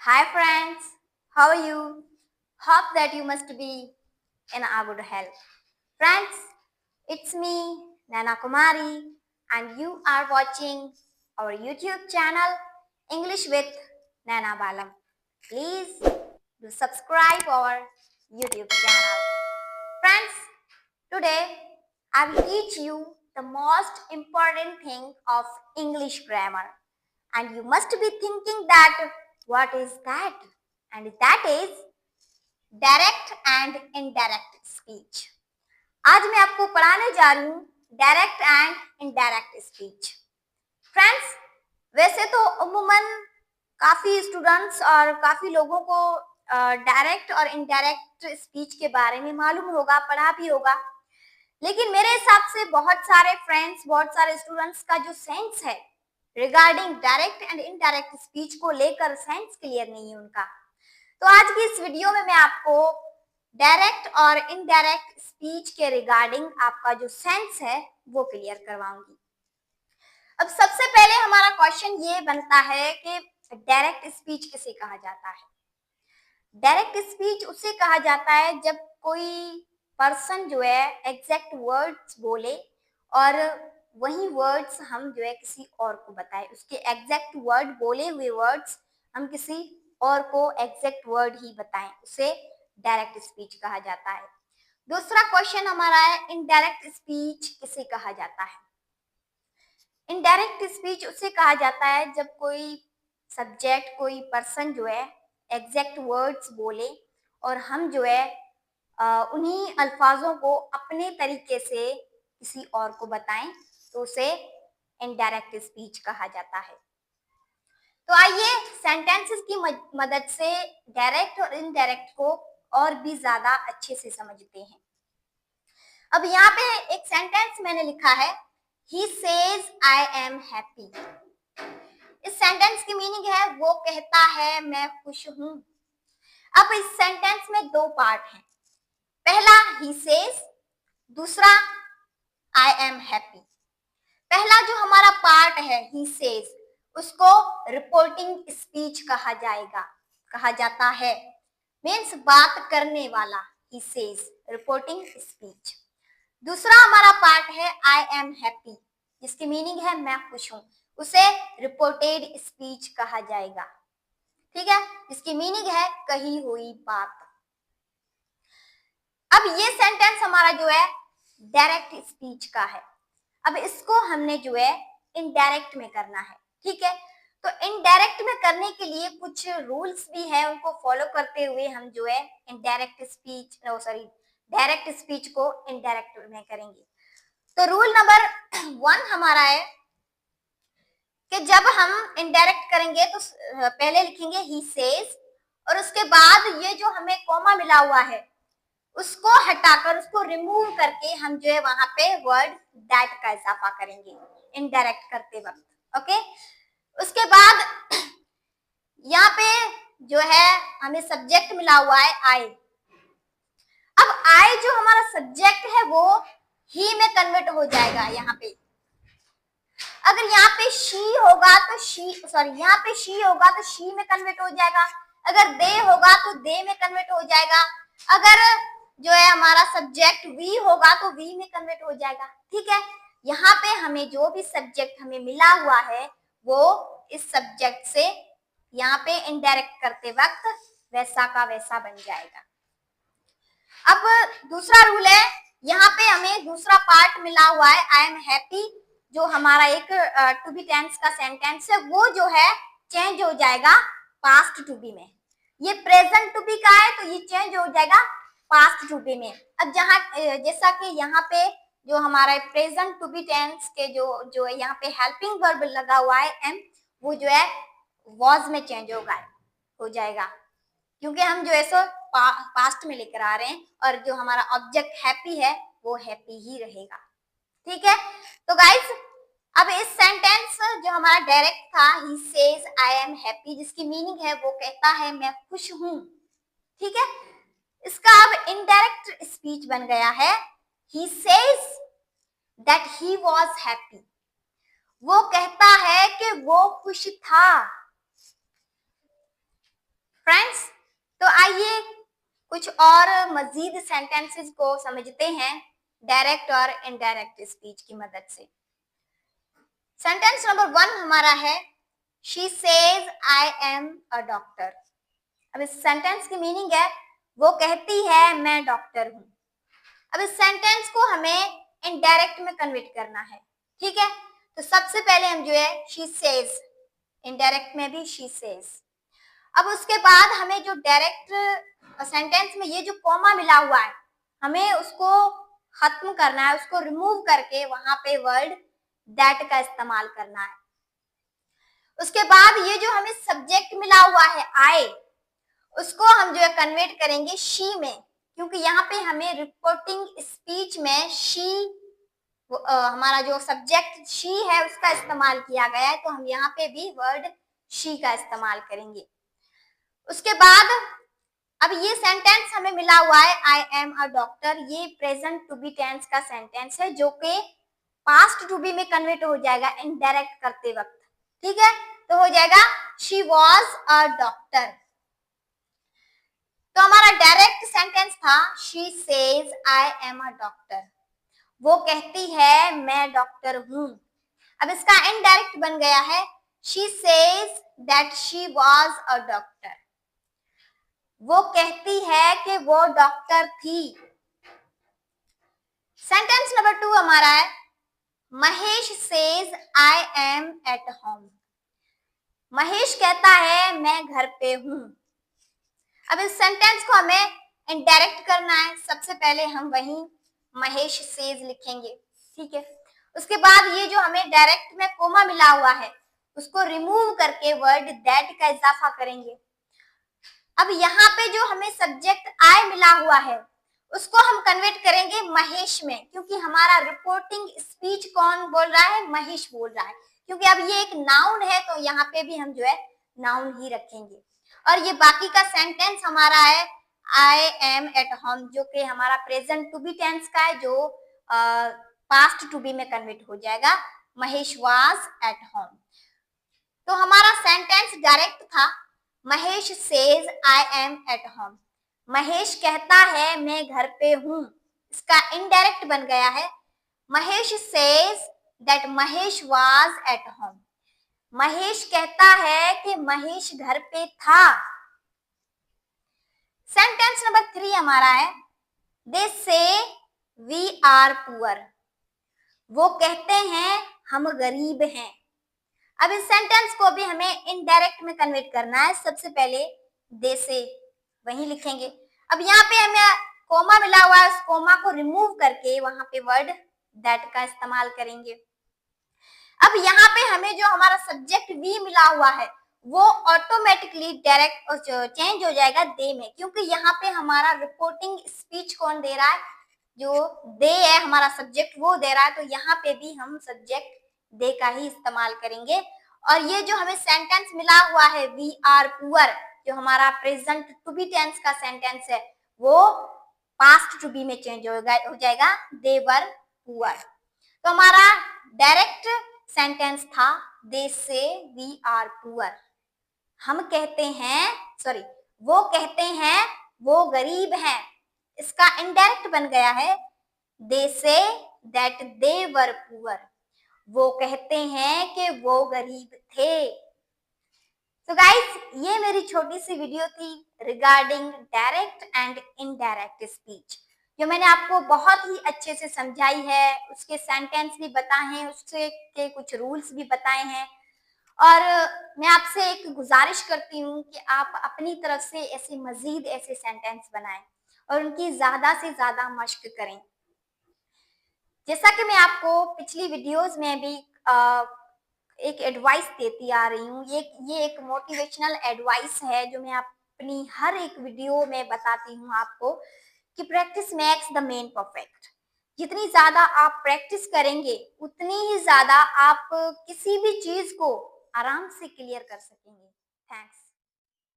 Hi friends, how are you? Hope that you must be in a good health. Friends, it's me, Nana Kumari, and you are watching our YouTube channel English with Nana Balam. Please do subscribe our YouTube channel. Friends, today I will teach you the most important thing of English grammar. And you must be thinking that what is that? And that is direct and indirect speech. आज मैं आपको पढ़ाने जा रही हूँ direct and indirect speech. Friends, वैसे तो अमूमन काफी स्टूडेंट्स और काफी लोगों को डायरेक्ट और इनडायरेक्ट स्पीच के बारे में मालूम होगा, पढ़ा भी होगा, लेकिन मेरे हिसाब से बहुत सारे फ्रेंड्स, बहुत सारे स्टूडेंट्स का जो सेंस है regarding direct and indirect speech को लेकर सेंस क्लियर नहीं है उनका। तो आज की इस वीडियो में मैं आपको डायरेक्ट और इनडायरेक्ट स्पीच के रिगार्डिंग आपका जो सेंस है वो क्लियर करवाऊंगी। अब सबसे पहले हमारा क्वेश्चन ये बनता है कि डायरेक्ट स्पीच किसे कहा जाता है? डायरेक्ट स्पीच उसे कहा जाता है जब कोई पर्सन जो है एग्जैक्ट वर्ड्स बोले और वही वर्ड्स हम जो है किसी और को बताए, उसके एग्जैक्ट वर्ड बोले हुए वर्ड्स हम किसी और को एग्जैक्ट वर्ड ही बताएं, उसे डायरेक्ट स्पीच कहा जाता है। दूसरा क्वेश्चन हमारा है इनडायरेक्ट स्पीच किसे कहा जाता है? इनडायरेक्ट स्पीच उसे कहा जाता है जब कोई सब्जेक्ट, कोई पर्सन जो है एग्जैक्ट वर्ड्स बोले और हम जो है उन्हीं अल्फाजों को अपने तरीके से किसी और को बताएं, तो उसे इनडायरेक्ट स्पीच कहा जाता है। तो आइए सेंटेंसेस की मदद से डायरेक्ट और इनडायरेक्ट को और भी ज्यादा अच्छे से समझते हैं। अब यहाँ पे एक सेंटेंस मैंने लिखा है, He says I am happy। इस सेंटेंस की मीनिंग है वो कहता है मैं खुश हूं। अब इस सेंटेंस में दो पार्ट हैं, पहला he says, दूसरा I am happy। पहला जो हमारा पार्ट है he says, उसको रिपोर्टिंग स्पीच कहा जाता है, मीन्स बात करने वाला, he says रिपोर्टिंग स्पीच। दूसरा हमारा पार्ट है I am happy, जिसकी मीनिंग है मैं खुश हूं, उसे रिपोर्टेड स्पीच कहा जाएगा। ठीक है, जिसकी मीनिंग है कही हुई बात। अब ये सेंटेंस हमारा जो है डायरेक्ट स्पीच का है। अब इसको हमने जो है इनडायरेक्ट में करना है। ठीक है, तो इनडायरेक्ट में करने के लिए कुछ रूल्स भी हैं, उनको फॉलो करते हुए हम जो है इनडायरेक्ट स्पीच डायरेक्ट स्पीच को इनडायरेक्ट में करेंगे। तो रूल नंबर 1 हमारा है कि जब हम इनडायरेक्ट करेंगे तो पहले लिखेंगे ही सेज और उसके बाद ये जो हमें कॉमा मिला हुआ है उसको हटाकर, उसको रिमूव करके हम जो है वहां पे वर्ड दैट का इजाफा करेंगे इनडायरेक्ट करते वक्त। ओके, उसके बाद यहाँ पे जो है हमें सब्जेक्ट मिला हुआ है आई। अब आई जो हमारा सब्जेक्ट है वो ही में कन्वर्ट हो जाएगा। यहाँ पे अगर यहाँ पे शी होगा तो यहाँ पे शी होगा तो शी में कन्वर्ट हो जाएगा, अगर दे होगा तो दे में कन्वर्ट हो जाएगा, अगर जो है हमारा सब्जेक्ट वी होगा तो वी में कन्वर्ट हो जाएगा। ठीक है, यहाँ पे हमें जो भी सब्जेक्ट हमें मिला हुआ है वो इस सब्जेक्ट से यहाँ पे इनडायरेक्ट करते वक्त वैसा का वैसा बन जाएगा। अब दूसरा रूल है, यहाँ पे हमें दूसरा पार्ट मिला हुआ है आई एम हैप्पी, जो हमारा एक टू बी टेंस का सेंटेंस है वो जो है चेंज हो जाएगा पास्ट टू बी में। ये प्रेजेंट टू बी का है तो ये चेंज हो जाएगा पास्ट टू बी में। अब जहाँ जैसा कि यहाँ पे जो हमारा प्रेजेंट टू बी टेंस के जो है यहाँ पे हेल्पिंग वर्ब लगा हुआ है एम, वो जो है वॉज में चेंज हो जाएगा, क्योंकि हम जो है सो पास्ट में लेकर आ रहे हैं और जो हमारा ऑब्जेक्ट हैप्पी है वो हैप्पी ही रहेगा। ठीक है, तो गाइस अब इस सेंटेंस जो हमारा डायरेक्ट था he says I am happy, जिसकी मीनिंग है वो कहता है मैं खुश हूं। ठीक है, इसका अब इनडायरेक्ट स्पीच बन गया है he says that he was happy, वो कहता है कि वो खुश था। कुछ और मजीद सेंटेंसेस को समझते हैं डायरेक्ट और इनडायरेक्ट स्पीच की मदद से। सेंटेंस नंबर 1 हमारा है she says I am a doctor. अब इस सेंटेंस की मीनिंग है वो कहती है मैं डॉक्टर हूं। अब इस सेंटेंस को हमें इनडायरेक्ट में कन्वर्ट करना है, ठीक है। तो सबसे पहले हम जो है शी सेज, इनडायरेक्ट में भी शी सेज। अब उसके बाद हमें जो डायरेक्ट सेंटेंस में ये जो कॉमा मिला हुआ है हमें उसको खत्म करना है, उसको रिमूव करके वहां पे वर्ड दैट का इस्तेमाल करना है। उसके बाद ये जो हमें सब्जेक्ट मिला हुआ है आई, उसको हम जो है कन्वर्ट करेंगे शी में, क्योंकि यहाँ पे हमें रिपोर्टिंग स्पीच में शी हमारा जो सब्जेक्ट शी है उसका इस्तेमाल किया गया है, तो हम यहाँ पे भी वर्ड शी का इस्तेमाल करेंगे। उसके बाद अब ये सेंटेंस हमें मिला हुआ है आई एम अ डॉक्टर, ये प्रेजेंट टू बी टेंस का सेंटेंस है जो कि पास्ट टू बी में कन्वर्ट हो जाएगा इनडायरेक्ट करते वक्त, ठीक है। तो हो जाएगा शी वॉज अ डॉक्टर। तो हमारा डायरेक्ट सेंटेंस था she says I am a doctor, वो कहती है मैं डॉक्टर हूं। अब इसका इनडायरेक्ट बन गया है she says that she was a doctor, वो कहती है कि वो डॉक्टर थी। सेंटेंस नंबर 2 हमारा है Mahesh says I am at home, Mahesh कहता है मैं घर पे हूं। अब इस सेंटेंस को हमें इनडायरेक्ट करना है, सबसे पहले हम वहीं महेश सेज लिखेंगे, ठीक है। उसके बाद ये जो हमें डायरेक्ट में कोमा मिला हुआ है उसको रिमूव करके वर्ड दैट का इजाफा करेंगे। अब यहाँ पे जो हमें सब्जेक्ट आई मिला हुआ है उसको हम कन्वर्ट करेंगे महेश में, क्योंकि हमारा रिपोर्टिंग स्पीच कौन बोल रहा है, महेश बोल रहा है। क्योंकि अब ये एक नाउन है तो यहाँ पे भी हम जो है नाउन ही रखेंगे। और ये बाकी का सेंटेंस हमारा है आई एम एट होम, जो कि हमारा प्रेजेंट टू बी टेंस का है, जो पास्ट टू बी में कन्वर्ट हो जाएगा महेश वाज एट होम। तो हमारा सेंटेंस डायरेक्ट था Mahesh says I am at home, Mahesh कहता है मैं घर पे हूं। इसका इनडायरेक्ट बन गया है Mahesh says that Mahesh was at home, Mahesh कहता है कि महेश घर पे था। सेंटेंस नंबर 3 हमारा है दे से वी आर पुअर, वो कहते हैं हम गरीब हैं। अब इस सेंटेंस को भी हमें इनडायरेक्ट में कन्वर्ट करना है, सबसे पहले दे से वहीं लिखेंगे। अब यहाँ पे हमें कोमा मिला हुआ है, उस कोमा को रिमूव करके वहां पे वर्ड दैट का इस्तेमाल करेंगे। अब यहाँ पे हमें जो हमारा सब्जेक्ट वी मिला हुआ है वो ऑटोमेटिकली डायरेक्ट चेंज हो जाएगा दे में, क्योंकि यहाँ पे हमारा रिपोर्टिंग स्पीच कौन दे रहा है, जो दे है हमारा सब्जेक्ट वो दे रहा है, तो यहाँ पे भी हम सब्जेक्ट दे का ही इस्तेमाल करेंगे। और ये जो हमें सेंटेंस मिला हुआ है वी आर पुअर, जो हमारा प्रेजेंट टू बी टेंस का सेंटेंस है, वो पास्ट टू बी में चेंज हो जाएगा दे वर पुअर। तो हमारा डायरेक्ट सेंटेंस था दे से वी आर पुअर, हम कहते हैं, सॉरी वो कहते हैं वो गरीब हैं। इसका इनडायरेक्ट बन गया है दे say that they were poor, वो कहते हैं कि वो गरीब थे। तो गाइस ये मेरी छोटी सी वीडियो थी regarding direct and indirect speech, जो मैंने आपको बहुत ही अच्छे से समझाई है, उसके सेंटेंस भी बताए हैं, उससे के कुछ रूल्स भी बताए हैं। और मैं आपसे एक गुजारिश करती हूँ कि आप अपनी तरफ से ऐसे मजीद ऐसे सेंटेंस बनाएं और उनकी ज्यादा से ज्यादा मश्क करें। जैसा कि मैं आपको पिछली वीडियोस में भी एक एडवाइस देती आ रही हूँ, ये एक मोटिवेशनल एडवाइस है जो मैं अपनी हर एक वीडियो में बताती हूँ आपको कि practice makes the man perfect. जितनी ज्यादा आप प्रैक्टिस करेंगे उतनी ही ज्यादा आप किसी भी चीज को आराम से क्लियर कर सकेंगे। थैंक्स।